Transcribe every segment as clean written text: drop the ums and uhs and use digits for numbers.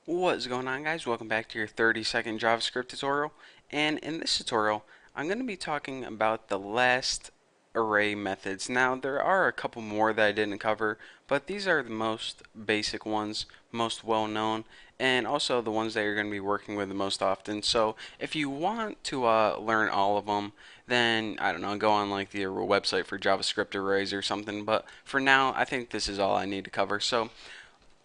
What's going on, guys? Welcome back to your 30-second JavaScript tutorial. And in this tutorial, I'm going to be talking about the last array methods. Now, there are a couple more that I didn't cover, but these are the most basic ones, most well-known, and also the ones that you're going to be working with the most often. So if you want to learn all of them, then, I don't know, go on like the website for JavaScript arrays or something. But for now, I think this is all I need to cover. So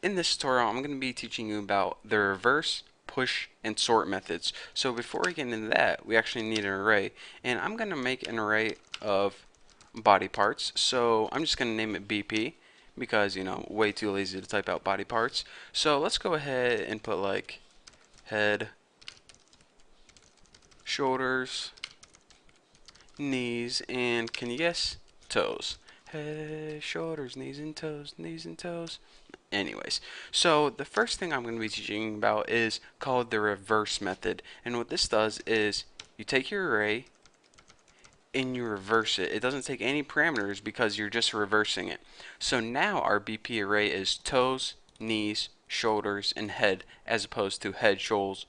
in this tutorial, I'm going to be teaching you about the reverse, push, and sort methods. So before we get into that, we actually need an array. And I'm going to make an array of body parts. So I'm just going to name it BP because, way too lazy to type out body parts. So let's go ahead and put like head, shoulders, knees, and can you guess? Toes. Head, shoulders, knees, and toes, knees, and toes. Anyways, so the first thing I'm going to be teaching about is called the reverse method. And what this does is you take your array and you reverse it. It doesn't take any parameters because you're just reversing it. So now our BP array is toes, knees, shoulders, and head, as opposed to head, shoulders,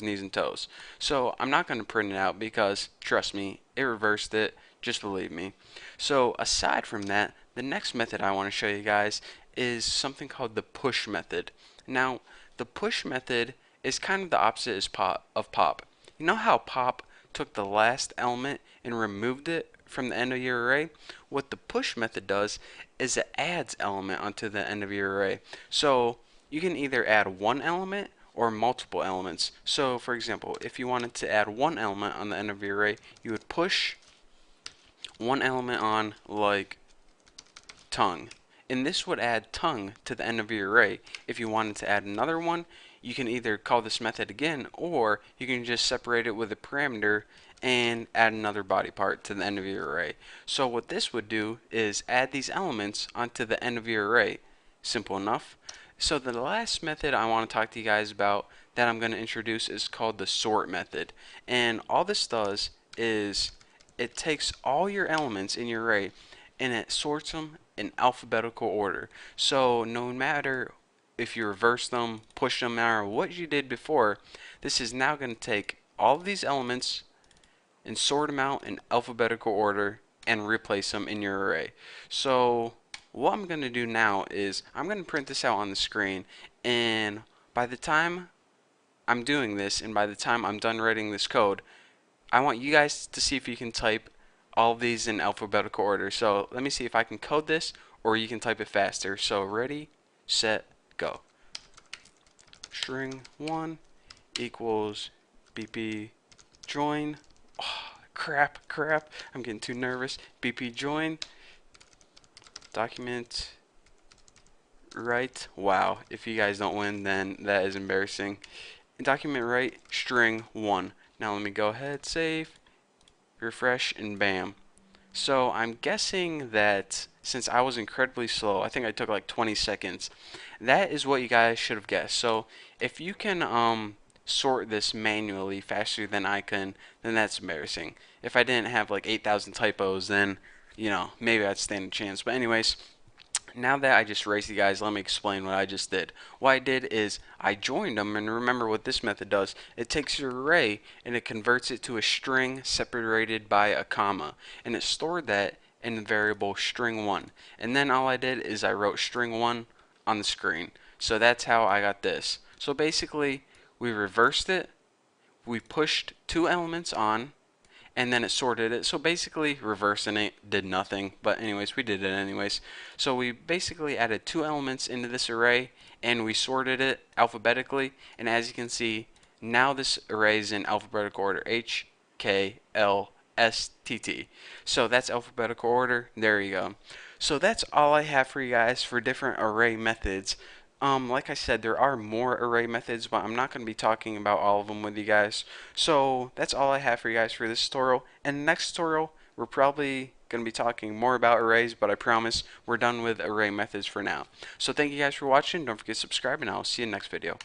knees, and toes. So I'm not going to print it out because, trust me, it reversed it. Just believe me. So aside from that, the next method I want to show you guys is something called the push method. Now, the push method is kind of the opposite of pop. You know how pop took the last element and removed it from the end of your array? What the push method does is it adds element onto the end of your array. So you can either add one element or multiple elements. So for example, if you wanted to add one element on the end of your array, you would push one element on, like tongue, and this would add tongue to the end of your array. If you wanted to add another one, you can either call this method again, or you can just separate it with a parameter and add another body part to the end of your array. So what this would do is add these elements onto the end of your array. Simple enough. So the last method I want to talk to you guys about that I'm going to introduce is called the sort method. And all this does is it takes all your elements in your array and it sorts them in alphabetical order. So no matter if you reverse them, push them, or what you did before, this is now going to take all of these elements and sort them out in alphabetical order and replace them in your array. So what I'm going to do now is I'm going to print this out on the screen, and by the time I'm doing this and by the time I'm done writing this code, I want you guys to see if you can type all of these in alphabetical order. So let me see if I can code this or you can type it faster. So ready, set, go. String 1 equals BP join. Oh, crap. I'm getting too nervous. BP join. Document write. Wow, if you guys don't win, then that is embarrassing. Document write string 1. Now let me go ahead, save, refresh, and bam. So I'm guessing that since I was incredibly slow, I think I took like 20 seconds, that is what you guys should have guessed. So if you can sort this manually faster than I can, then that's embarrassing. If I didn't have like 8,000 typos, then maybe I'd stand a chance. But anyways, now that I just raised you guys, let me explain what I just did. What I did is I joined them, and remember what this method does. It takes your array and it converts it to a string separated by a comma, and it stored that in the variable string1. And then all I did is I wrote string1 on the screen. So that's how I got this. So basically, we reversed it, we pushed two elements on, and then it sorted it. So basically reversing it did nothing, but anyways, we did it anyways. So we basically added two elements into this array and we sorted it alphabetically, and as you can see, now this array is in alphabetical order: H, K, L, S, T, T. So that's alphabetical order. There you go. So that's all I have for you guys for different array methods. Like I said, there are more array methods, but I'm not going to be talking about all of them with you guys. So that's all I have for you guys for this tutorial. And next tutorial, we're probably going to be talking more about arrays, but I promise we're done with array methods for now. So thank you guys for watching. Don't forget to subscribe, and I'll see you in the next video.